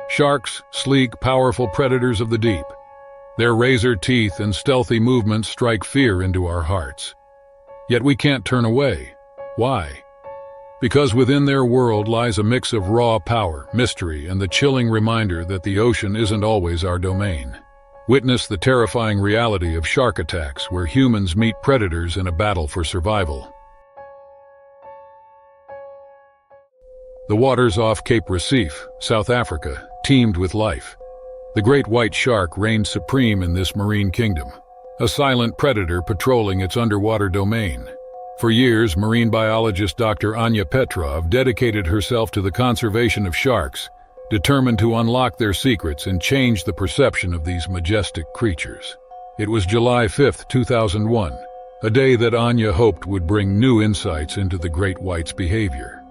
Sharks, sleek, powerful predators of the deep. Their razor teeth and stealthy movements strike fear into our hearts. Yet we can't turn away. Why? Because within their world lies a mix of raw power, mystery, and the chilling reminder that the ocean isn't always our domain. Witness the terrifying reality of shark attacks where humans meet predators in a battle for survival. The waters off Cape Recife, South Africa, teemed with life. The great white shark reigned supreme in this marine kingdom, a silent predator patrolling its underwater domain. For years, marine biologist Dr. Anya Petrov dedicated herself to the conservation of sharks, determined to unlock their secrets and change the perception of these majestic creatures. It was July 5, 2001, a day that Anya hoped would bring new insights into the great white's behavior.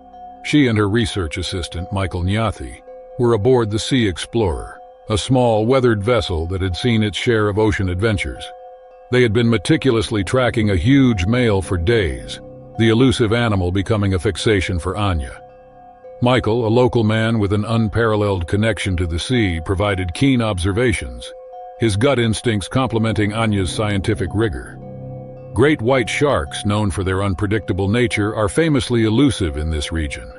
She and her research assistant, Michael Nyathi, were aboard the Sea Explorer, a small, weathered vessel that had seen its share of ocean adventures. They had been meticulously tracking a huge male for days, the elusive animal becoming a fixation for Anya. Michael, a local man with an unparalleled connection to the sea, provided keen observations, his gut instincts complementing Anya's scientific rigor. Great white sharks, known for their unpredictable nature, are famously elusive in this region.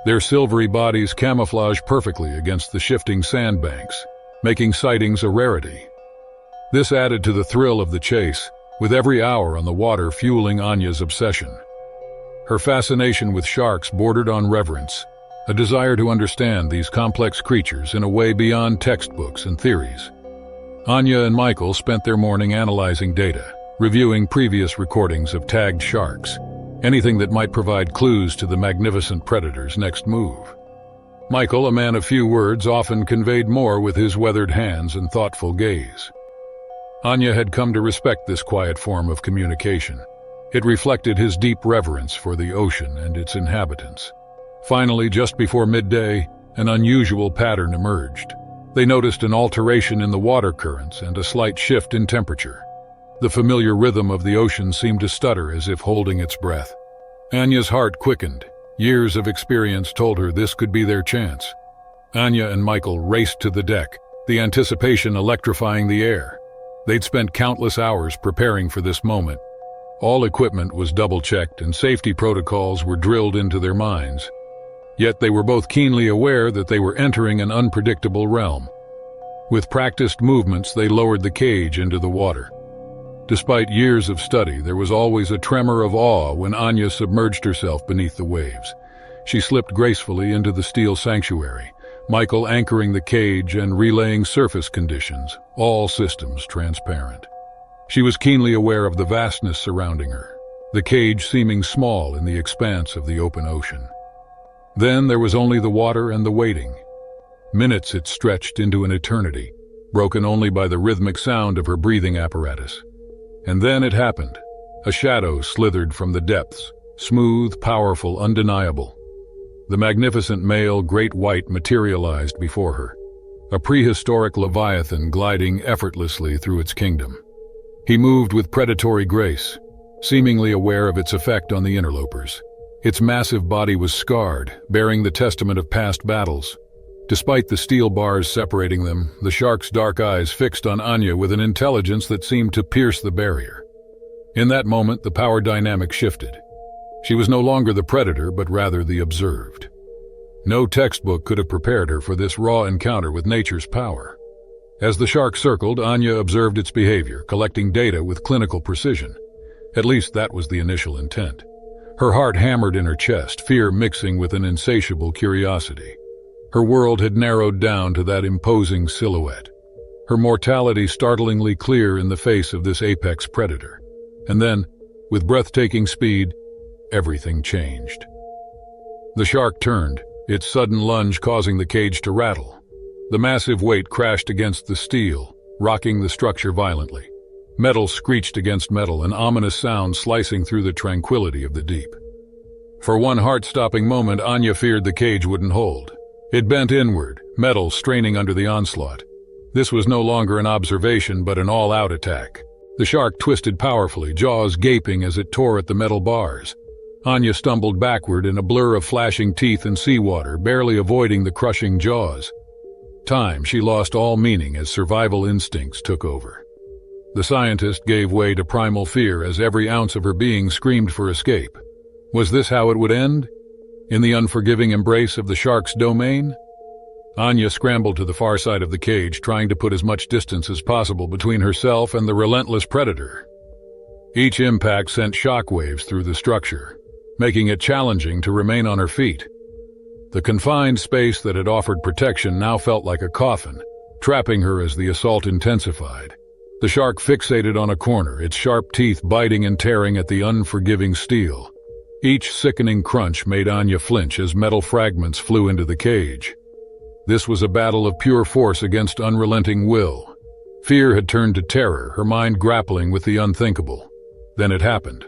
Their silvery bodies camouflage perfectly against the shifting sandbanks, making sightings a rarity. This added to the thrill of the chase, with every hour on the water fueling Anya's obsession. Her fascination with sharks bordered on reverence, a desire to understand these complex creatures in a way beyond textbooks and theories. Anya and Michael spent their morning analyzing data, reviewing previous recordings of tagged sharks, anything that might provide clues to the magnificent predator's next move. Michael, a man of few words, often conveyed more with his weathered hands and thoughtful gaze. Anya had come to respect this quiet form of communication. It reflected his deep reverence for the ocean and its inhabitants. Finally, just before midday, an unusual pattern emerged. They noticed an alteration in the water currents and a slight shift in temperature. The familiar rhythm of the ocean seemed to stutter as if holding its breath. Anya's heart quickened. Years of experience told her this could be their chance. Anya and Michael raced to the deck, the anticipation electrifying the air. They'd spent countless hours preparing for this moment. All equipment was double-checked and safety protocols were drilled into their minds. Yet they were both keenly aware that they were entering an unpredictable realm. With practiced movements, they lowered the cage into the water. Despite years of study, there was always a tremor of awe when Anya submerged herself beneath the waves. She slipped gracefully into the steel sanctuary, Michael anchoring the cage and relaying surface conditions, all systems transparent. She was keenly aware of the vastness surrounding her, the cage seeming small in the expanse of the open ocean. Then there was only the water and the waiting. Minutes it stretched into an eternity, broken only by the rhythmic sound of her breathing apparatus. And then it happened. A shadow slithered from the depths, smooth, powerful, undeniable. The magnificent male great white materialized before her, a prehistoric leviathan gliding effortlessly through its kingdom. He moved with predatory grace, seemingly aware of its effect on the interlopers. Its massive body was scarred, bearing the testament of past battles. Despite the steel bars separating them, the shark's dark eyes fixed on Anya with an intelligence that seemed to pierce the barrier. In that moment, the power dynamic shifted. She was no longer the predator, but rather the observed. No textbook could have prepared her for this raw encounter with nature's power. As the shark circled, Anya observed its behavior, collecting data with clinical precision. At least that was the initial intent. Her heart hammered in her chest, fear mixing with an insatiable curiosity. Her world had narrowed down to that imposing silhouette, her mortality startlingly clear in the face of this apex predator. And then, with breathtaking speed, everything changed. The shark turned, its sudden lunge causing the cage to rattle. The massive weight crashed against the steel, rocking the structure violently. Metal screeched against metal, an ominous sound slicing through the tranquility of the deep. For one heart-stopping moment, Anya feared the cage wouldn't hold. It bent inward, metal straining under the onslaught. This was no longer an observation, but an all-out attack. The shark twisted powerfully, jaws gaping as it tore at the metal bars. Anya stumbled backward in a blur of flashing teeth and seawater, barely avoiding the crushing jaws. Time she lost all meaning as survival instincts took over. The scientist gave way to primal fear as every ounce of her being screamed for escape. Was this how it would end? In the unforgiving embrace of the shark's domain? Anya scrambled to the far side of the cage, trying to put as much distance as possible between herself and the relentless predator. Each impact sent shockwaves through the structure, making it challenging to remain on her feet. The confined space that had offered protection now felt like a coffin, trapping her as the assault intensified. The shark fixated on a corner, its sharp teeth biting and tearing at the unforgiving steel. Each sickening crunch made Anya flinch as metal fragments flew into the cage. This was a battle of pure force against unrelenting will. Fear had turned to terror, her mind grappling with the unthinkable. Then it happened.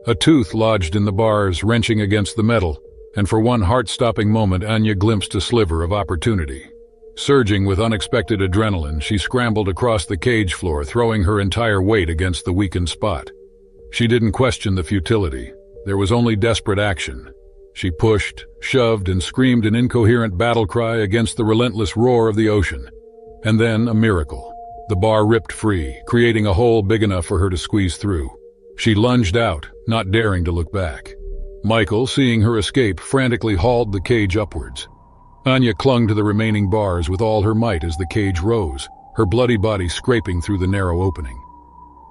A tooth lodged in the bars, wrenching against the metal, and for one heart-stopping moment Anya glimpsed a sliver of opportunity. Surging with unexpected adrenaline, she scrambled across the cage floor, throwing her entire weight against the weakened spot. She didn't question the futility. There was only desperate action. She pushed, shoved, and screamed an incoherent battle cry against the relentless roar of the ocean. And then, a miracle. The bar ripped free, creating a hole big enough for her to squeeze through. She lunged out, not daring to look back. Michael, seeing her escape, frantically hauled the cage upwards. Anya clung to the remaining bars with all her might as the cage rose, her bloody body scraping through the narrow opening.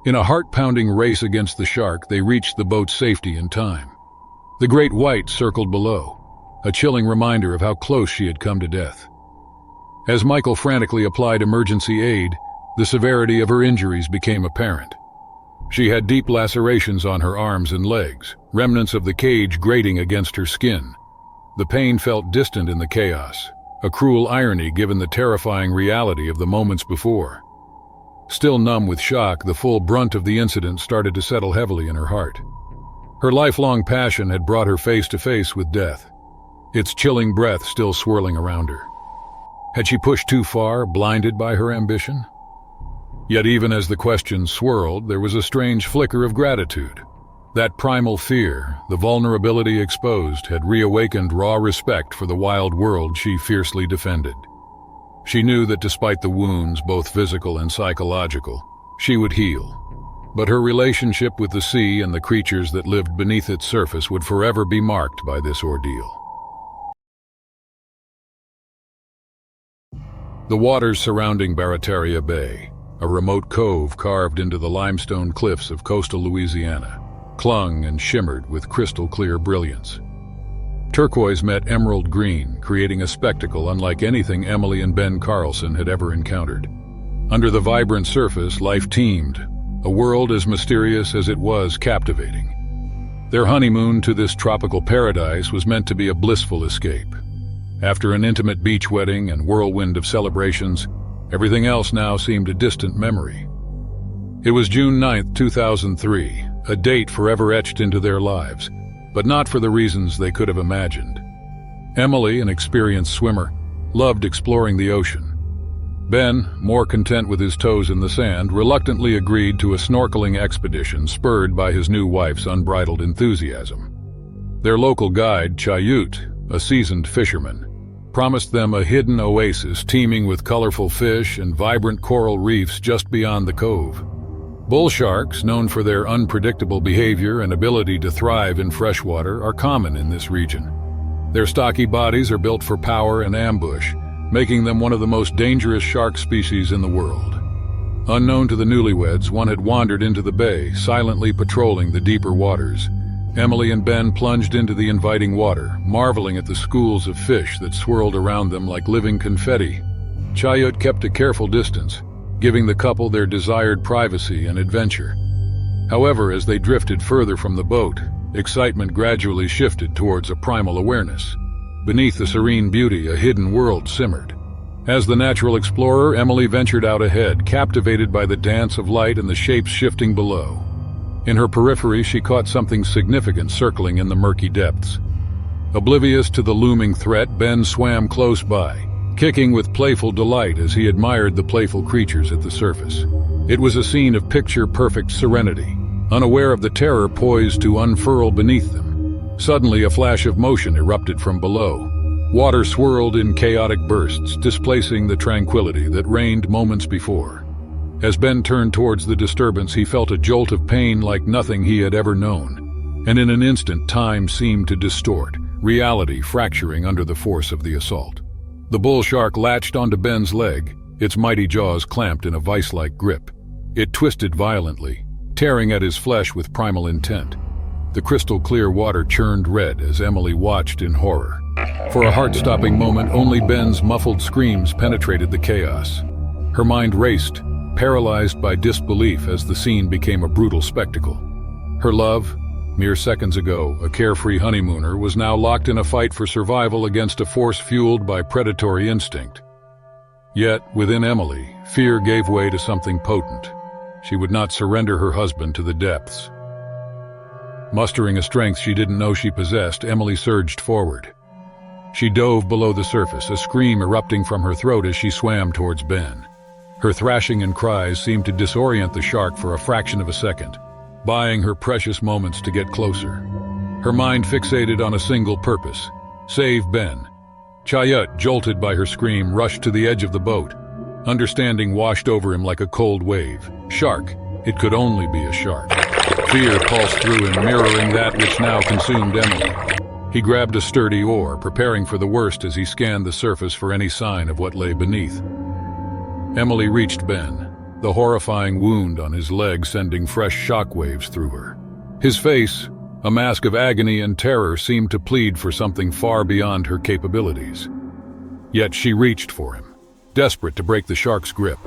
In a heart-pounding race against the shark, they reached the boat's safety in time. The great white circled below, a chilling reminder of how close she had come to death. As Michael frantically applied emergency aid, the severity of her injuries became apparent. She had deep lacerations on her arms and legs, remnants of the cage grating against her skin. The pain felt distant in the chaos, a cruel irony given the terrifying reality of the moments before. Still numb with shock, the full brunt of the incident started to settle heavily in her heart. Her lifelong passion had brought her face to face with death, its chilling breath still swirling around her. Had she pushed too far, blinded by her ambition? Yet even as the questions swirled, there was a strange flicker of gratitude. That primal fear, the vulnerability exposed, had reawakened raw respect for the wild world she fiercely defended. She knew that despite the wounds, both physical and psychological, she would heal. But her relationship with the sea and the creatures that lived beneath its surface would forever be marked by this ordeal. The waters surrounding Barataria Bay, a remote cove carved into the limestone cliffs of coastal Louisiana, clung and shimmered with crystal-clear brilliance. Turquoise met emerald green, creating a spectacle unlike anything Emily and Ben Carlson had ever encountered. Under the vibrant surface, life teemed, a world as mysterious as it was captivating. Their honeymoon to this tropical paradise was meant to be a blissful escape. After an intimate beach wedding and whirlwind of celebrations, everything else now seemed a distant memory. It was June 9, 2003, a date forever etched into their lives, but not for the reasons they could have imagined. Emily, an experienced swimmer, loved exploring the ocean. Ben, more content with his toes in the sand, reluctantly agreed to a snorkeling expedition spurred by his new wife's unbridled enthusiasm. Their local guide, Chayut, a seasoned fisherman, promised them a hidden oasis teeming with colorful fish and vibrant coral reefs just beyond the cove. Bull sharks, known for their unpredictable behavior and ability to thrive in freshwater, are common in this region. Their stocky bodies are built for power and ambush, making them one of the most dangerous shark species in the world. Unknown to the newlyweds, one had wandered into the bay, silently patrolling the deeper waters. Emily and Ben plunged into the inviting water, marveling at the schools of fish that swirled around them like living confetti. Chayut kept a careful distance, giving the couple their desired privacy and adventure. However, as they drifted further from the boat, excitement gradually shifted towards a primal awareness. Beneath the serene beauty, a hidden world simmered. As the natural explorer, Emily ventured out ahead, captivated by the dance of light and the shapes shifting below. In her periphery, she caught something significant circling in the murky depths. Oblivious to the looming threat, Ben swam close by, kicking with playful delight as he admired the playful creatures at the surface. It was a scene of picture-perfect serenity, unaware of the terror poised to unfurl beneath them. Suddenly, a flash of motion erupted from below. Water swirled in chaotic bursts, displacing the tranquility that reigned moments before. As Ben turned towards the disturbance, he felt a jolt of pain like nothing he had ever known. And in an instant, time seemed to distort, reality fracturing under the force of the assault. The bull shark latched onto Ben's leg, its mighty jaws clamped in a vice-like grip. It twisted violently, tearing at his flesh with primal intent. The crystal-clear water churned red as Emily watched in horror. For a heart-stopping moment, only Ben's muffled screams penetrated the chaos. Her mind raced, paralyzed by disbelief as the scene became a brutal spectacle. Her love, mere seconds ago a carefree honeymooner, was now locked in a fight for survival against a force fueled by predatory instinct. Yet, within Emily, fear gave way to something potent. She would not surrender her husband to the depths. Mustering a strength she didn't know she possessed, Emily surged forward. She dove below the surface, a scream erupting from her throat as she swam towards Ben. Her thrashing and cries seemed to disorient the shark for a fraction of a second, buying her precious moments to get closer. Her mind fixated on a single purpose: save Ben. Chayut, jolted by her scream, rushed to the edge of the boat. Understanding washed over him like a cold wave. Shark. It could only be a shark. Fear pulsed through him, mirroring that which now consumed Emily. He grabbed a sturdy oar, preparing for the worst as he scanned the surface for any sign of what lay beneath. Emily reached Ben, the horrifying wound on his leg sending fresh shockwaves through her. His face, a mask of agony and terror, seemed to plead for something far beyond her capabilities. Yet she reached for him, desperate to break the shark's grip.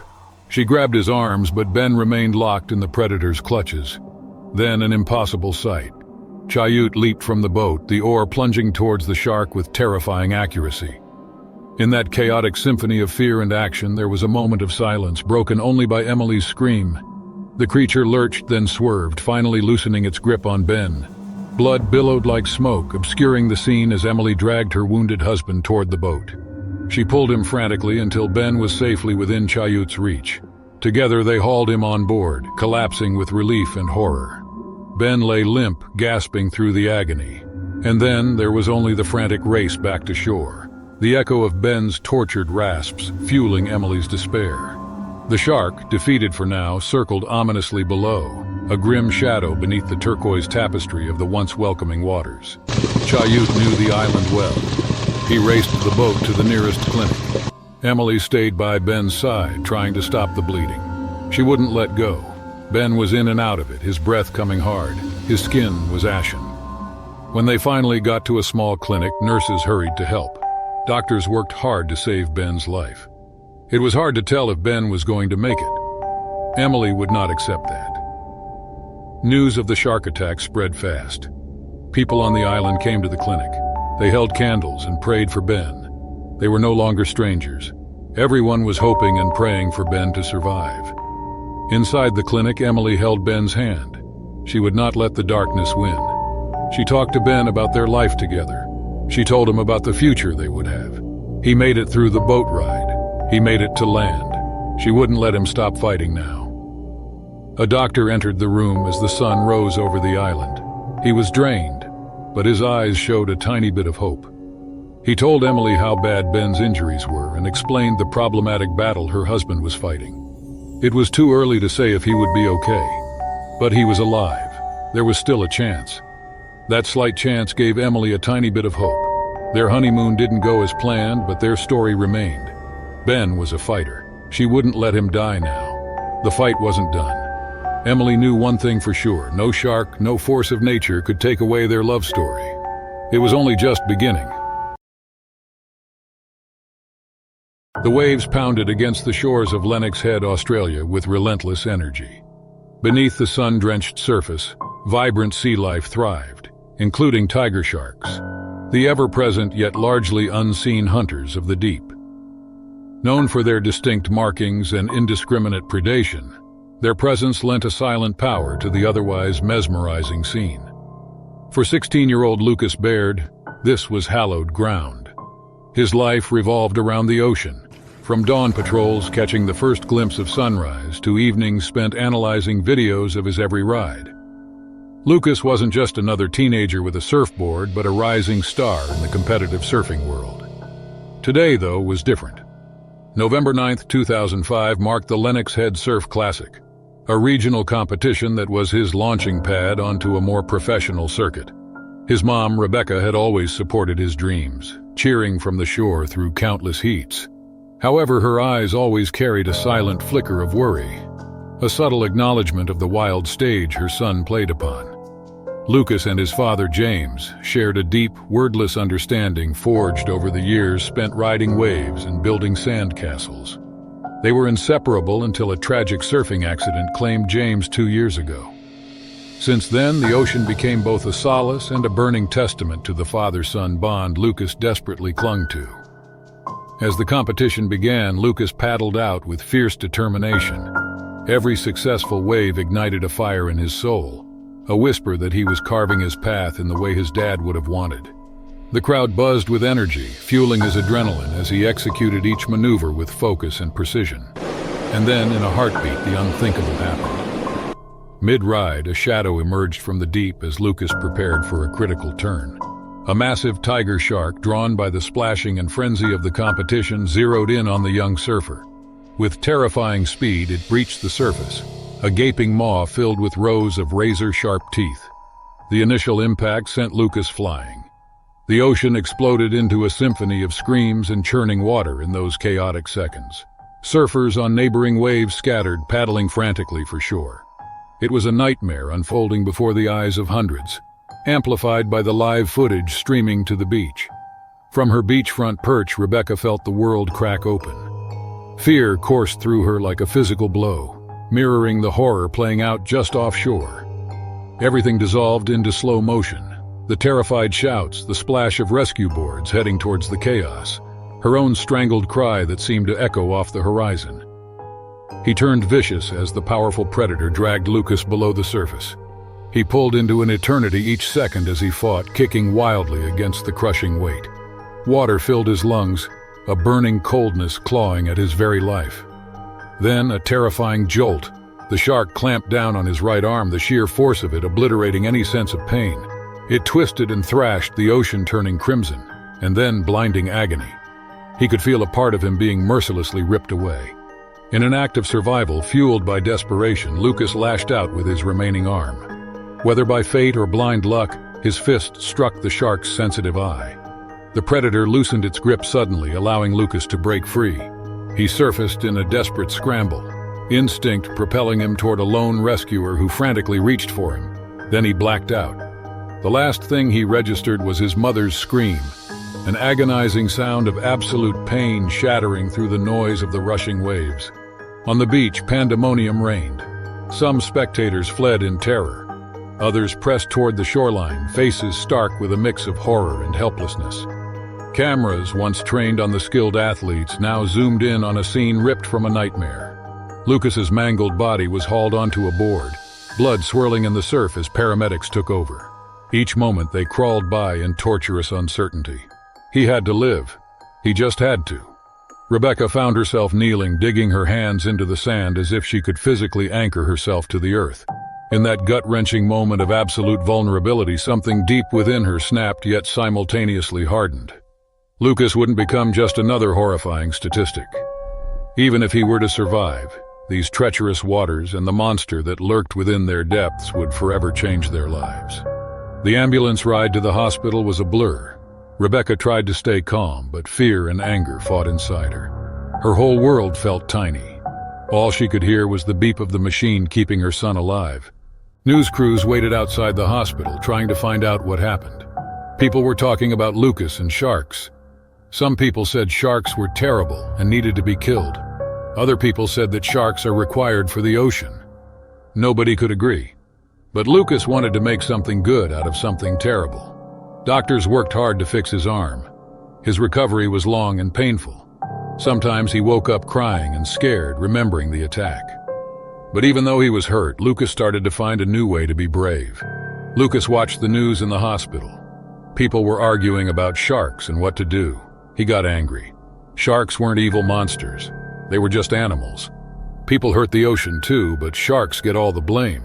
She grabbed his arms, but Ben remained locked in the predator's clutches. Then an impossible sight. Chayut leaped from the boat, the oar plunging towards the shark with terrifying accuracy. In that chaotic symphony of fear and action, there was a moment of silence, broken only by Emily's scream. The creature lurched, then swerved, finally loosening its grip on Ben. Blood billowed like smoke, obscuring the scene as Emily dragged her wounded husband toward the boat. She pulled him frantically until Ben was safely within Chayut's reach. Together they hauled him on board, collapsing with relief and horror. Ben lay limp, gasping through the agony. And then there was only the frantic race back to shore, the echo of Ben's tortured rasps fueling Emily's despair. The shark, defeated for now, circled ominously below, a grim shadow beneath the turquoise tapestry of the once welcoming waters. Chayut knew the island well. He raced the boat to the nearest clinic. Emily stayed by Ben's side, trying to stop the bleeding. She wouldn't let go. Ben was in and out of it, his breath coming hard. His skin was ashen. When they finally got to a small clinic, nurses hurried to help. Doctors worked hard to save Ben's life. It was hard to tell if Ben was going to make it. Emily would not accept that. News of the shark attack spread fast. People on the island came to the clinic. They held candles and prayed for Ben. They were no longer strangers. Everyone was hoping and praying for Ben to survive. Inside the clinic, Emily held Ben's hand. She would not let the darkness win. She talked to Ben about their life together. She told him about the future they would have. He made it through the boat ride. He made it to land. She wouldn't let him stop fighting now. A doctor entered the room as the sun rose over the island. He was drained, but his eyes showed a tiny bit of hope. He told Emily how bad Ben's injuries were and explained the problematic battle her husband was fighting. It was too early to say if he would be okay, but he was alive. There was still a chance. That slight chance gave Emily a tiny bit of hope. Their honeymoon didn't go as planned, but their story remained. Ben was a fighter. She wouldn't let him die now. The fight wasn't done. Emily knew one thing for sure: no shark, no force of nature could take away their love story. It was only just beginning. The waves pounded against the shores of Lennox Head, Australia, with relentless energy. Beneath the sun-drenched surface, vibrant sea life thrived, including tiger sharks, the ever-present yet largely unseen hunters of the deep. Known for their distinct markings and indiscriminate predation, their presence lent a silent power to the otherwise mesmerizing scene. For 16-year-old Lucas Baird, this was hallowed ground. His life revolved around the ocean, from dawn patrols catching the first glimpse of sunrise to evenings spent analyzing videos of his every ride. Lucas wasn't just another teenager with a surfboard, but a rising star in the competitive surfing world. Today, though, was different. November 9, 2005 marked the Lennox Head Surf Classic, a regional competition that was his launching pad onto a more professional circuit. His mom, Rebecca, had always supported his dreams, cheering from the shore through countless heats. However, her eyes always carried a silent flicker of worry, a subtle acknowledgement of the wild stage her son played upon. Lucas and his father, James, shared a deep, wordless understanding forged over the years spent riding waves and building sandcastles. They were inseparable until a tragic surfing accident claimed James 2 years ago. Since then, the ocean became both a solace and a burning testament to the father-son bond Lucas desperately clung to. As the competition began, Lucas paddled out with fierce determination. Every successful wave ignited a fire in his soul, a whisper that he was carving his path in the way his dad would have wanted. The crowd buzzed with energy, fueling his adrenaline as he executed each maneuver with focus and precision. And then, in a heartbeat, the unthinkable happened. Mid-ride, a shadow emerged from the deep as Lucas prepared for a critical turn. A massive tiger shark, drawn by the splashing and frenzy of the competition, zeroed in on the young surfer. With terrifying speed, it breached the surface, a gaping maw filled with rows of razor-sharp teeth. The initial impact sent Lucas flying. The ocean exploded into a symphony of screams and churning water in those chaotic seconds. Surfers on neighboring waves scattered, paddling frantically for shore. It was a nightmare unfolding before the eyes of hundreds, amplified by the live footage streaming to the beach. From her beachfront perch, Rebecca felt the world crack open. Fear coursed through her like a physical blow, mirroring the horror playing out just offshore. Everything dissolved into slow motion. The terrified shouts, the splash of rescue boards heading towards the chaos, her own strangled cry that seemed to echo off the horizon. He turned vicious as the powerful predator dragged Lucas below the surface. He pulled into an eternity each second as he fought, kicking wildly against the crushing weight. Water filled his lungs, a burning coldness clawing at his very life. Then, a terrifying jolt. The shark clamped down on his right arm, the sheer force of it obliterating any sense of pain. It twisted and thrashed, the ocean turning crimson, and then blinding agony. He could feel a part of him being mercilessly ripped away. In an act of survival, fueled by desperation, Lucas lashed out with his remaining arm. Whether by fate or blind luck, his fist struck the shark's sensitive eye. The predator loosened its grip suddenly, allowing Lucas to break free. He surfaced in a desperate scramble, instinct propelling him toward a lone rescuer who frantically reached for him. Then he blacked out. The last thing he registered was his mother's scream, an agonizing sound of absolute pain shattering through the noise of the rushing waves. On the beach, pandemonium reigned. Some spectators fled in terror. Others pressed toward the shoreline, faces stark with a mix of horror and helplessness. Cameras, once trained on the skilled athletes, now zoomed in on a scene ripped from a nightmare. Lucas's mangled body was hauled onto a board, blood swirling in the surf as paramedics took over. Each moment they crawled by in torturous uncertainty. He had to live. He just had to. Rebecca found herself kneeling, digging her hands into the sand as if she could physically anchor herself to the earth. In that gut-wrenching moment of absolute vulnerability, something deep within her snapped yet simultaneously hardened. Lucas wouldn't become just another horrifying statistic. Even if he were to survive, these treacherous waters and the monster that lurked within their depths would forever change their lives. The ambulance ride to the hospital was a blur. Rebecca tried to stay calm, but fear and anger fought inside her. Her whole world felt tiny. All she could hear was the beep of the machine keeping her son alive. News crews waited outside the hospital, trying to find out what happened. People were talking about Lucas and sharks. Some people said sharks were terrible and needed to be killed. Other people said that sharks are required for the ocean. Nobody could agree. But Lucas wanted to make something good out of something terrible. Doctors worked hard to fix his arm. His recovery was long and painful. Sometimes he woke up crying and scared, remembering the attack. But even though he was hurt, Lucas started to find a new way to be brave. Lucas watched the news in the hospital. People were arguing about sharks and what to do. He got angry. Sharks weren't evil monsters. They were just animals. People hurt the ocean too, but sharks get all the blame.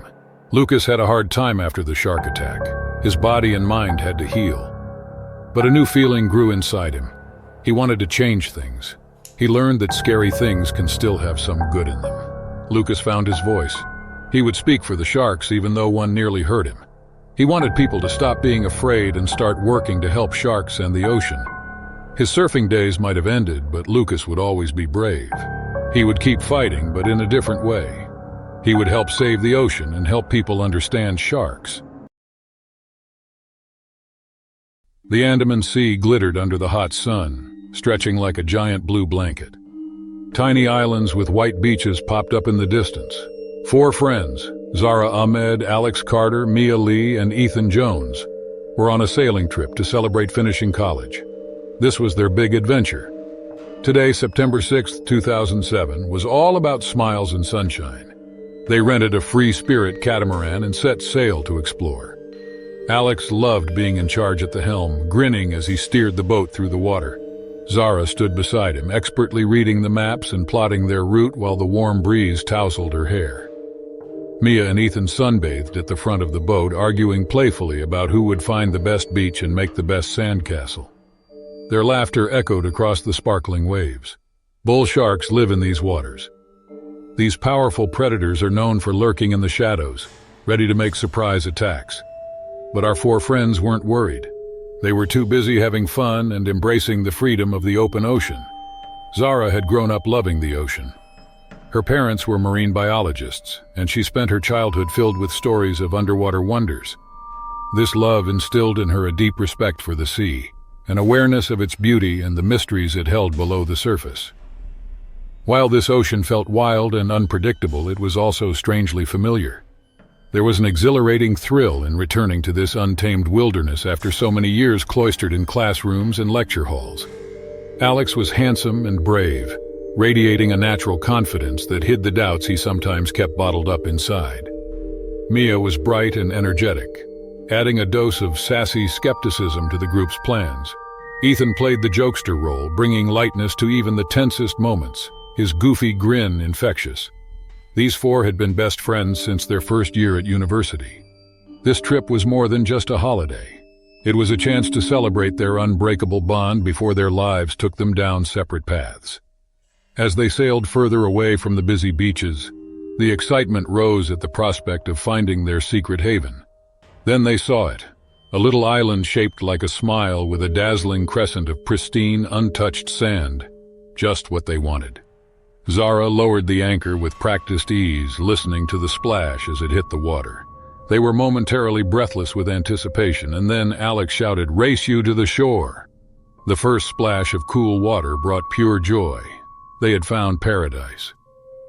Lucas had a hard time after the shark attack. His body and mind had to heal. But a new feeling grew inside him. He wanted to change things. He learned that scary things can still have some good in them. Lucas found his voice. He would speak for the sharks even though one nearly hurt him. He wanted people to stop being afraid and start working to help sharks and the ocean. His surfing days might have ended, but Lucas would always be brave. He would keep fighting, but in a different way. He would help save the ocean and help people understand sharks. The Andaman Sea glittered under the hot sun, stretching like a giant blue blanket. Tiny islands with white beaches popped up in the distance. 4 friends, Zara Ahmed, Alex Carter, Mia Lee, and Ethan Jones, were on a sailing trip to celebrate finishing college. This was their big adventure. Today, September 6, 2007, was all about smiles and sunshine. They rented a free-spirit catamaran and set sail to explore. Alex loved being in charge at the helm, grinning as he steered the boat through the water. Zara stood beside him, expertly reading the maps and plotting their route while the warm breeze tousled her hair. Mia and Ethan sunbathed at the front of the boat, arguing playfully about who would find the best beach and make the best sandcastle. Their laughter echoed across the sparkling waves. Bull sharks live in these waters. These powerful predators are known for lurking in the shadows, ready to make surprise attacks. But our 4 friends weren't worried. They were too busy having fun and embracing the freedom of the open ocean. Zara had grown up loving the ocean. Her parents were marine biologists, and she spent her childhood filled with stories of underwater wonders. This love instilled in her a deep respect for the sea, an awareness of its beauty and the mysteries it held below the surface. While this ocean felt wild and unpredictable, it was also strangely familiar. There was an exhilarating thrill in returning to this untamed wilderness after so many years cloistered in classrooms and lecture halls. Alex was handsome and brave, radiating a natural confidence that hid the doubts he sometimes kept bottled up inside. Mia was bright and energetic, adding a dose of sassy skepticism to the group's plans. Ethan played the jokester role, bringing lightness to even the tensest moments, his goofy grin infectious. These 4 had been best friends since their first year at university. This trip was more than just a holiday. It was a chance to celebrate their unbreakable bond before their lives took them down separate paths. As they sailed further away from the busy beaches, the excitement rose at the prospect of finding their secret haven. Then they saw it, a little island shaped like a smile with a dazzling crescent of pristine, untouched sand, just what they wanted. Zara lowered the anchor with practiced ease, listening to the splash as it hit the water. They were momentarily breathless with anticipation, and then Alex shouted, "Race you to the shore!" The first splash of cool water brought pure joy. They had found paradise.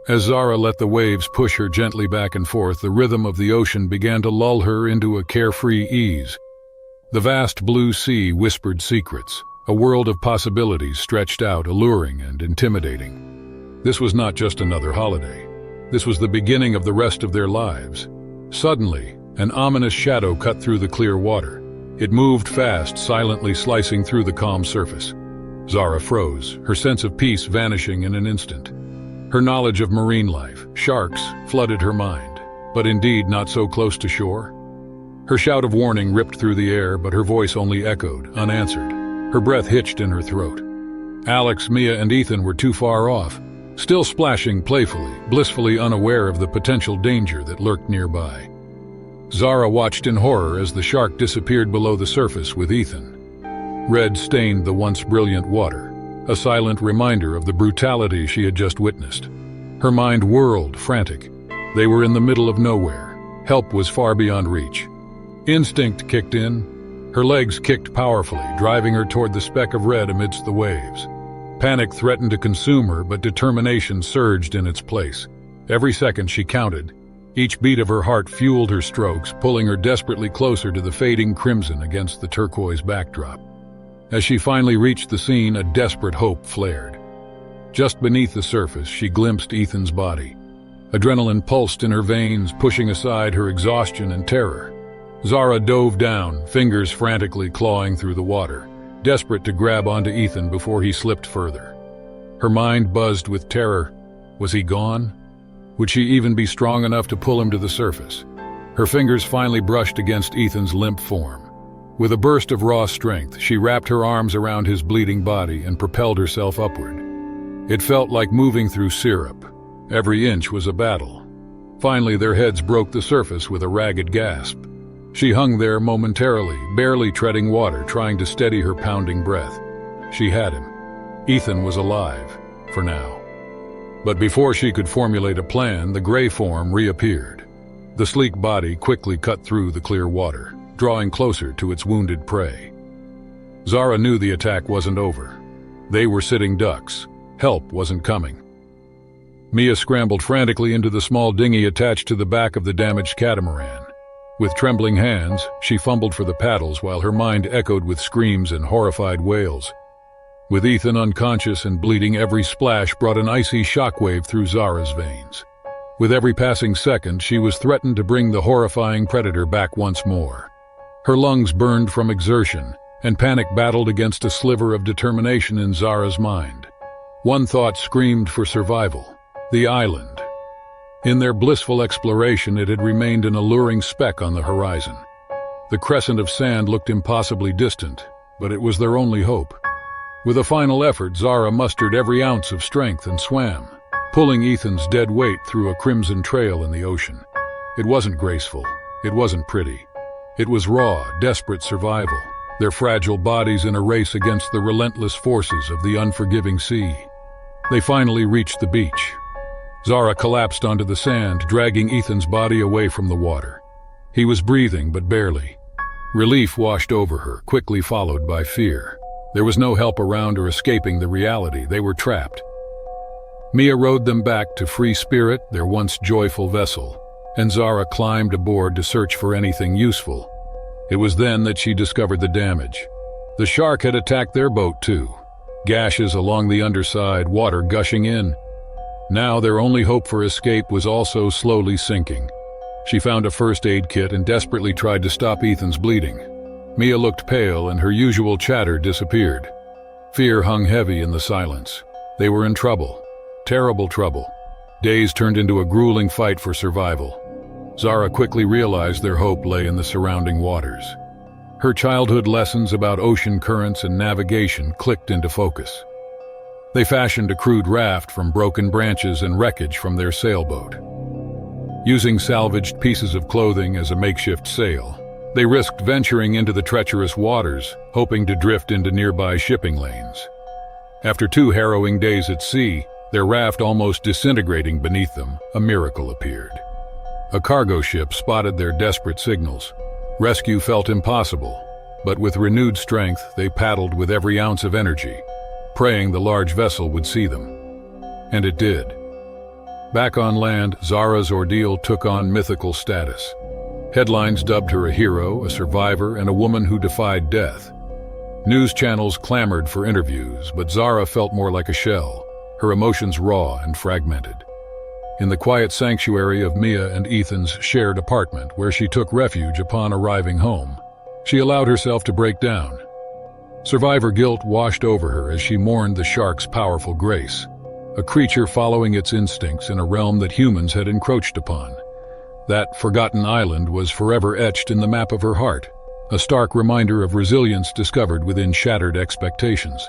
As Zara let the waves push her gently back and forth, the rhythm of the ocean began to lull her into a carefree ease. The vast blue sea whispered secrets, a world of possibilities stretched out, alluring and intimidating. This was not just another holiday. This was the beginning of the rest of their lives. Suddenly, an ominous shadow cut through the clear water. It moved fast, silently slicing through the calm surface. Zara froze, her sense of peace vanishing in an instant. Her knowledge of marine life, sharks, flooded her mind, but indeed not so close to shore. Her shout of warning ripped through the air, but her voice only echoed, unanswered. Her breath hitched in her throat. Alex, Mia, and Ethan were too far off, still splashing playfully, blissfully unaware of the potential danger that lurked nearby. Zara watched in horror as the shark disappeared below the surface with Ethan. Red stained the once brilliant water, a silent reminder of the brutality she had just witnessed. Her mind whirled, frantic. They were in the middle of nowhere. Help was far beyond reach. Instinct kicked in. Her legs kicked powerfully, driving her toward the speck of red amidst the waves. Panic threatened to consume her, but determination surged in its place. Every second she counted. Each beat of her heart fueled her strokes, pulling her desperately closer to the fading crimson against the turquoise backdrop. As she finally reached the scene, a desperate hope flared. Just beneath the surface, she glimpsed Ethan's body. Adrenaline pulsed in her veins, pushing aside her exhaustion and terror. Zara dove down, fingers frantically clawing through the water, desperate to grab onto Ethan before he slipped further. Her mind buzzed with terror. Was he gone? Would she even be strong enough to pull him to the surface? Her fingers finally brushed against Ethan's limp form. With a burst of raw strength, she wrapped her arms around his bleeding body and propelled herself upward. It felt like moving through syrup. Every inch was a battle. Finally, their heads broke the surface with a ragged gasp. She hung there momentarily, barely treading water, trying to steady her pounding breath. She had him. Ethan was alive, for now. But before she could formulate a plan, the gray form reappeared. The sleek body quickly cut through the clear water, drawing closer to its wounded prey. Zara knew the attack wasn't over. They were sitting ducks. Help wasn't coming. Mia scrambled frantically into the small dinghy attached to the back of the damaged catamaran. With trembling hands, she fumbled for the paddles while her mind echoed with screams and horrified wails. With Ethan unconscious and bleeding, every splash brought an icy shockwave through Zara's veins. With every passing second, she was threatened to bring the horrifying predator back once more. Her lungs burned from exertion, and panic battled against a sliver of determination in Zara's mind. One thought screamed for survival: the island. In their blissful exploration, it had remained an alluring speck on the horizon. The crescent of sand looked impossibly distant, but it was their only hope. With a final effort, Zara mustered every ounce of strength and swam, pulling Ethan's dead weight through a crimson trail in the ocean. It wasn't graceful. It wasn't pretty. It was raw, desperate survival, their fragile bodies in a race against the relentless forces of the unforgiving sea. They finally reached the beach. Zara collapsed onto the sand, dragging Ethan's body away from the water. He was breathing, but barely. Relief washed over her, quickly followed by fear. There was no help around or escaping the reality. They were trapped. Mia rowed them back to Free Spirit, their once joyful vessel, and Zara climbed aboard to search for anything useful. It was then that she discovered the damage. The shark had attacked their boat too. Gashes along the underside, water gushing in. Now their only hope for escape was also slowly sinking. She found a first aid kit and desperately tried to stop Ethan's bleeding. Mia looked pale and her usual chatter disappeared. Fear hung heavy in the silence. They were in trouble. Terrible trouble. Days turned into a grueling fight for survival. Zara quickly realized their hope lay in the surrounding waters. Her childhood lessons about ocean currents and navigation clicked into focus. They fashioned a crude raft from broken branches and wreckage from their sailboat. Using salvaged pieces of clothing as a makeshift sail, they risked venturing into the treacherous waters, hoping to drift into nearby shipping lanes. After 2 harrowing days at sea, their raft almost disintegrating beneath them, a miracle appeared. A cargo ship spotted their desperate signals. Rescue felt impossible, but with renewed strength, they paddled with every ounce of energy, praying the large vessel would see them. And it did. Back on land, Zara's ordeal took on mythical status. Headlines dubbed her a hero, a survivor, and a woman who defied death. News channels clamored for interviews, but Zara felt more like a shell, her emotions raw and fragmented. In the quiet sanctuary of Mia and Ethan's shared apartment, where she took refuge upon arriving home, she allowed herself to break down. Survivor guilt washed over her as she mourned the shark's powerful grace, a creature following its instincts in a realm that humans had encroached upon. That forgotten island was forever etched in the map of her heart, a stark reminder of resilience discovered within shattered expectations.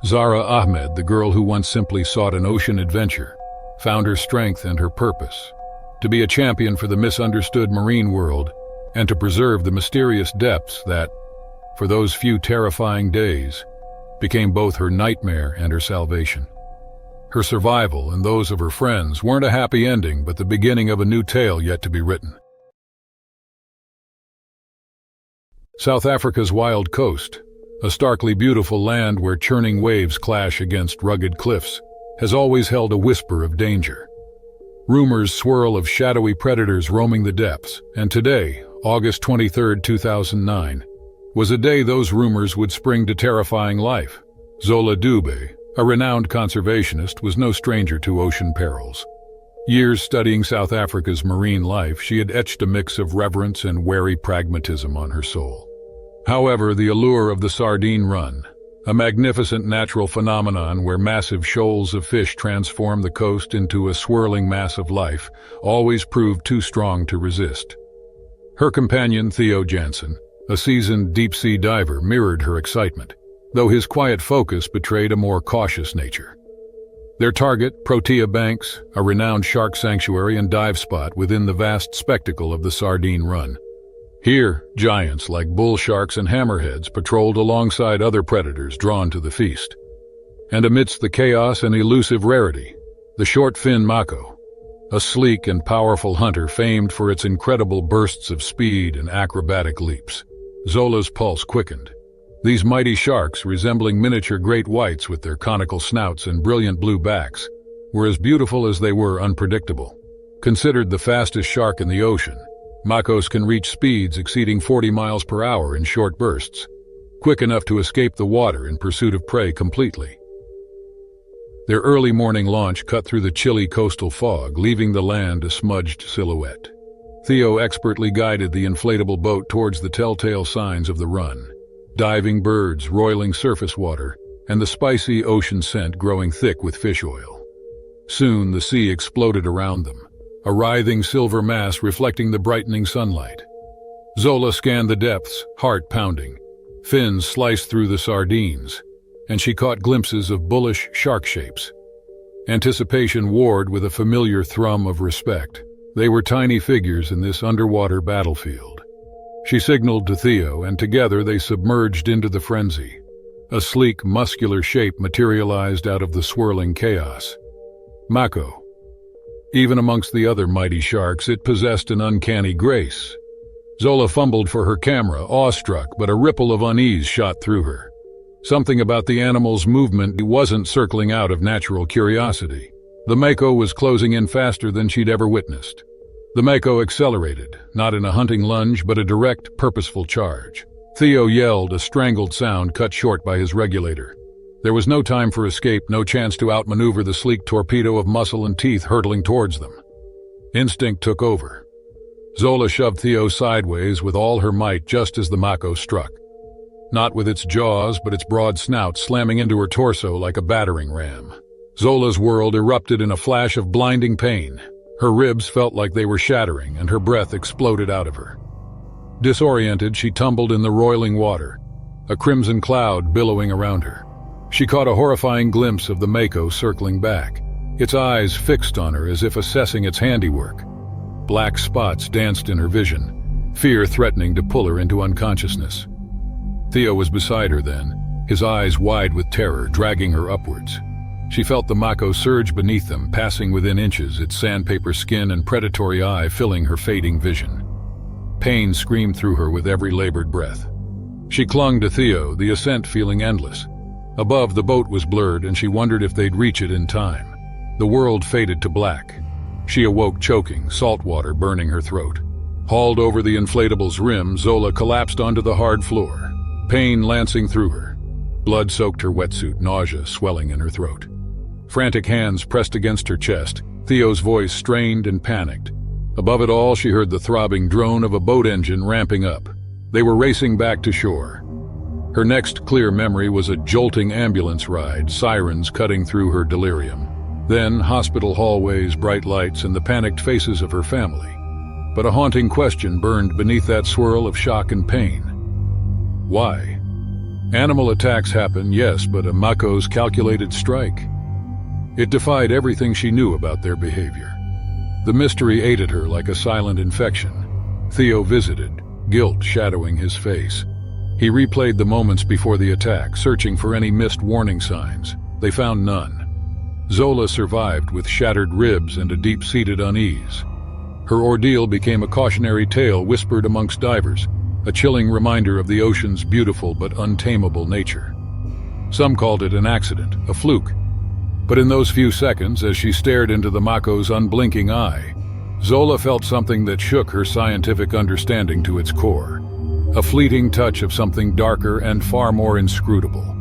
Zara Ahmed, the girl who once simply sought an ocean adventure, found her strength and her purpose, to be a champion for the misunderstood marine world and to preserve the mysterious depths that, for those few terrifying days, became both her nightmare and her salvation. Her survival and those of her friends weren't a happy ending, but the beginning of a new tale yet to be written. South Africa's wild coast, a starkly beautiful land where churning waves clash against rugged cliffs, has always held a whisper of danger. Rumors swirl of shadowy predators roaming the depths, and today, August 23, 2009, was a day those rumors would spring to terrifying life. Zola Dube, a renowned conservationist, was no stranger to ocean perils. Years studying South Africa's marine life, she had etched a mix of reverence and wary pragmatism on her soul. However, the allure of the sardine run, a magnificent natural phenomenon where massive shoals of fish transform the coast into a swirling mass of life, always proved too strong to resist. Her companion, Theo Jansen, a seasoned deep-sea diver, mirrored her excitement, though his quiet focus betrayed a more cautious nature. Their target, Protea Banks, a renowned shark sanctuary and dive spot within the vast spectacle of the Sardine Run. Here, giants like bull sharks and hammerheads patrolled alongside other predators drawn to the feast. And amidst the chaos and elusive rarity, the short-fin mako, a sleek and powerful hunter famed for its incredible bursts of speed and acrobatic leaps. Zola's pulse quickened. These mighty sharks, resembling miniature great whites with their conical snouts and brilliant blue backs, were as beautiful as they were unpredictable. Considered the fastest shark in the ocean, makos can reach speeds exceeding 40 miles per hour in short bursts, quick enough to escape the water in pursuit of prey completely. Their early morning launch cut through the chilly coastal fog, leaving the land a smudged silhouette. Theo expertly guided the inflatable boat towards the telltale signs of the run: diving birds, roiling surface water, and the spicy ocean scent growing thick with fish oil. Soon the sea exploded around them, a writhing silver mass reflecting the brightening sunlight. Zola scanned the depths, heart pounding. Fins sliced through the sardines, and she caught glimpses of bullish shark shapes. Anticipation warred with a familiar thrum of respect. They were tiny figures in this underwater battlefield. She signaled to Theo, and together they submerged into the frenzy. A sleek, muscular shape materialized out of the swirling chaos. Mako. Even amongst the other mighty sharks, it possessed an uncanny grace. Zola fumbled for her camera, awestruck, but a ripple of unease shot through her. Something about the animal's movement wasn't circling out of natural curiosity. The mako was closing in faster than she'd ever witnessed. The mako accelerated, not in a hunting lunge, but a direct, purposeful charge. Theo yelled, a strangled sound cut short by his regulator. There was no time for escape, no chance to outmaneuver the sleek torpedo of muscle and teeth hurtling towards them. Instinct took over. Zola shoved Theo sideways with all her might just as the mako struck. Not with its jaws, but its broad snout slamming into her torso like a battering ram. Zola's world erupted in a flash of blinding pain. Her ribs felt like they were shattering, and her breath exploded out of her. Disoriented, she tumbled in the roiling water, a crimson cloud billowing around her. She caught a horrifying glimpse of the mako circling back, its eyes fixed on her as if assessing its handiwork. Black spots danced in her vision, fear threatening to pull her into unconsciousness. Theo was beside her then, his eyes wide with terror, dragging her upwards. She felt the mako surge beneath them, passing within inches, its sandpaper skin and predatory eye filling her fading vision. Pain screamed through her with every labored breath. She clung to Theo, the ascent feeling endless. Above, the boat was blurred, and she wondered if they'd reach it in time. The world faded to black. She awoke choking, salt water burning her throat. Hauled over the inflatable's rim, Zola collapsed onto the hard floor, pain lancing through her. Blood soaked her wetsuit, nausea swelling in her throat. Frantic hands pressed against her chest, Theo's voice strained and panicked. Above it all, she heard the throbbing drone of a boat engine ramping up. They were racing back to shore. Her next clear memory was a jolting ambulance ride, sirens cutting through her delirium. Then hospital hallways, bright lights, and the panicked faces of her family. But a haunting question burned beneath that swirl of shock and pain. Why? Animal attacks happen, yes, but a mako's calculated strike? It defied everything she knew about their behavior. The mystery ate at her like a silent infection. Theo visited, guilt shadowing his face. He replayed the moments before the attack, searching for any missed warning signs. They found none. Zola survived with shattered ribs and a deep-seated unease. Her ordeal became a cautionary tale whispered amongst divers, a chilling reminder of the ocean's beautiful but untamable nature. Some called it an accident, a fluke. But in those few seconds, as she stared into the mako's unblinking eye, Zola felt something that shook her scientific understanding to its core. A fleeting touch of something darker and far more inscrutable.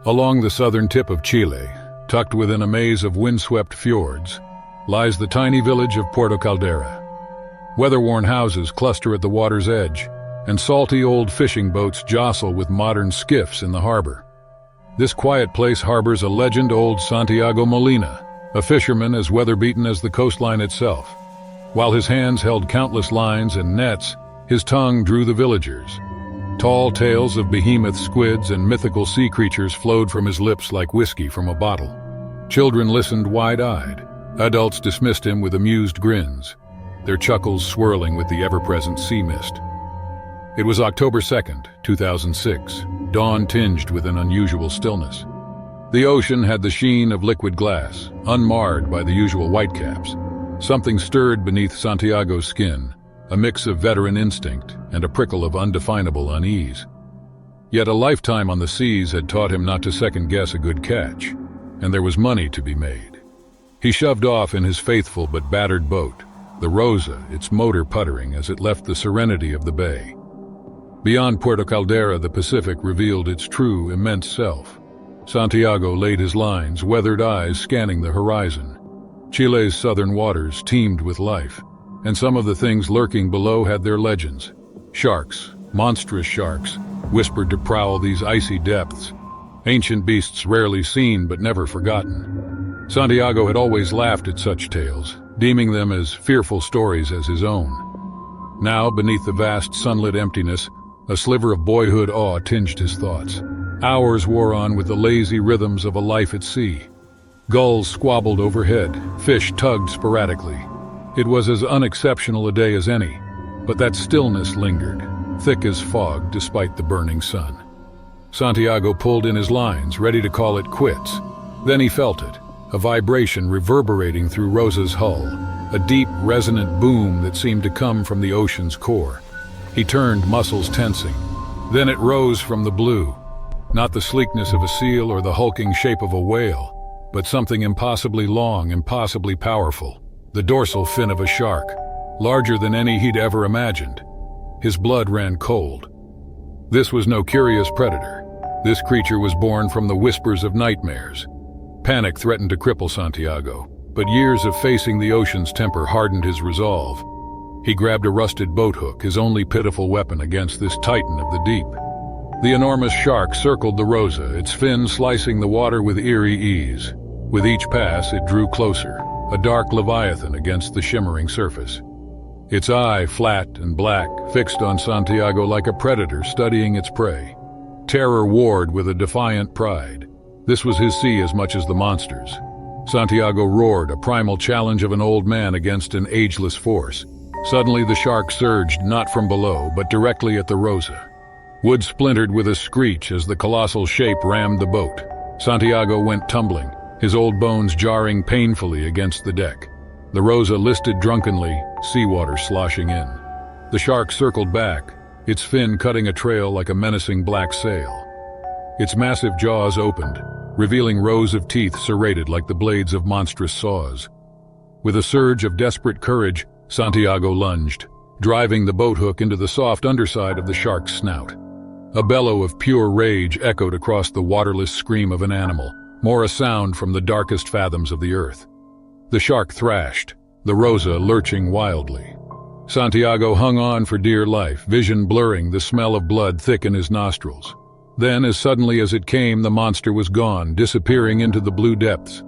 Along the southern tip of Chile, tucked within a maze of windswept fjords, lies the tiny village of Puerto Caldera. Weather-worn houses cluster at the water's edge, and salty old fishing boats jostle with modern skiffs in the harbor. This quiet place harbors a legend-old Santiago Molina, a fisherman as weather-beaten as the coastline itself. While his hands held countless lines and nets, his tongue drew the villagers. Tall tales of behemoth squids and mythical sea creatures flowed from his lips like whiskey from a bottle. Children listened wide-eyed. Adults dismissed him with amused grins, their chuckles swirling with the ever-present sea mist. It was October 2nd, 2006, dawn tinged with an unusual stillness. The ocean had the sheen of liquid glass, unmarred by the usual whitecaps. Something stirred beneath Santiago's skin, a mix of veteran instinct and a prickle of undefinable unease. Yet a lifetime on the seas had taught him not to second-guess a good catch, and there was money to be made. He shoved off in his faithful but battered boat, the Rosa, its motor puttering as it left the serenity of the bay. Beyond Puerto Caldera, the Pacific revealed its true, immense self. Santiago laid his lines, weathered eyes scanning the horizon. Chile's southern waters teemed with life, and some of the things lurking below had their legends. Sharks, monstrous sharks, whispered to prowl these icy depths, ancient beasts rarely seen but never forgotten. Santiago had always laughed at such tales, deeming them as fearful stories as his own. Now, beneath the vast sunlit emptiness, a sliver of boyhood awe tinged his thoughts. Hours wore on with the lazy rhythms of a life at sea. Gulls squabbled overhead, fish tugged sporadically. It was as unexceptional a day as any, but that stillness lingered, thick as fog despite the burning sun. Santiago pulled in his lines, ready to call it quits. Then he felt it, a vibration reverberating through Rosa's hull, a deep, resonant boom that seemed to come from the ocean's core. He turned, muscles tensing. Then it rose from the blue, not the sleekness of a seal or the hulking shape of a whale, but something impossibly long, impossibly powerful. The dorsal fin of a shark, larger than any he'd ever imagined. His blood ran cold. This was no curious predator. This creature was born from the whispers of nightmares. Panic threatened to cripple Santiago, but years of facing the ocean's temper hardened his resolve. He grabbed a rusted boat hook, his only pitiful weapon against this titan of the deep. The enormous shark circled the Rosa, its fins slicing the water with eerie ease. With each pass, it drew closer, a dark leviathan against the shimmering surface. Its eye, flat and black, fixed on Santiago like a predator studying its prey. Terror warred with a defiant pride. This was his sea as much as the monster's. Santiago roared, a primal challenge of an old man against an ageless force. Suddenly the shark surged, not from below, but directly at the Rosa. Wood splintered with a screech as the colossal shape rammed the boat. Santiago went tumbling, his old bones jarring painfully against the deck. The Rosa listed drunkenly, seawater sloshing in. The shark circled back, its fin cutting a trail like a menacing black sail. Its massive jaws opened, revealing rows of teeth serrated like the blades of monstrous saws. With a surge of desperate courage, Santiago lunged, driving the boat hook into the soft underside of the shark's snout. A bellow of pure rage echoed across the waterless scream of an animal, more a sound from the darkest fathoms of the earth. The shark thrashed, the Rosa lurching wildly. Santiago hung on for dear life, vision blurring, the smell of blood thick in his nostrils. Then, as suddenly as it came, the monster was gone, disappearing into the blue depths.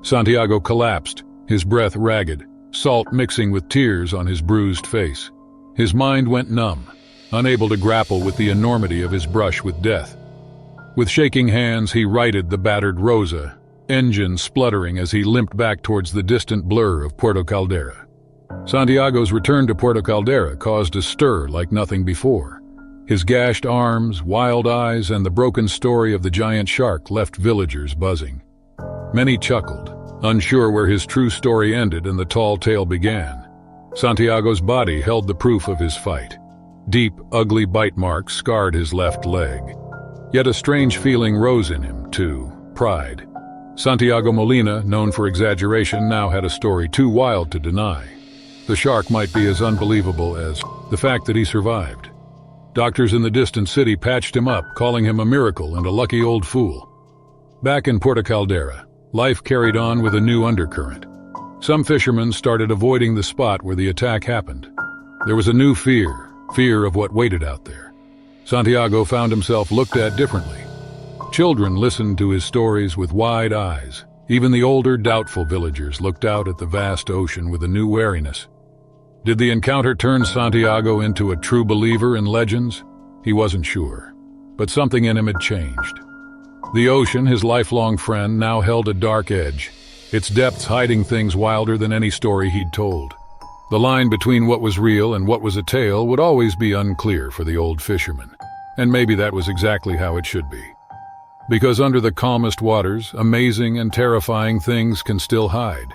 Santiago collapsed, his breath ragged, salt mixing with tears on his bruised face. His mind went numb, unable to grapple with the enormity of his brush with death. With shaking hands, he righted the battered Rosa, engine spluttering as he limped back towards the distant blur of Puerto Caldera. Santiago's return to Puerto Caldera caused a stir like nothing before. His gashed arms, wild eyes, and the broken story of the giant shark left villagers buzzing. Many chuckled, unsure where his true story ended and the tall tale began. Santiago's body held the proof of his fight. Deep, ugly bite marks scarred his left leg. Yet a strange feeling rose in him, too, pride. Santiago Molina, known for exaggeration, now had a story too wild to deny. The shark might be as unbelievable as the fact that he survived. Doctors in the distant city patched him up, calling him a miracle and a lucky old fool. Back in Puerto Caldera, life carried on with a new undercurrent. Some fishermen started avoiding the spot where the attack happened. There was a new fear of what waited out there. Santiago found himself looked at differently. Children listened to his stories with wide eyes. Even the older, doubtful villagers looked out at the vast ocean with a new wariness. Did the encounter turn Santiago into a true believer in legends? He wasn't sure, but something in him had changed. The ocean, his lifelong friend, now held a dark edge, its depths hiding things wilder than any story he'd told. The line between what was real and what was a tale would always be unclear for the old fisherman, and maybe that was exactly how it should be. Because under the calmest waters, amazing and terrifying things can still hide.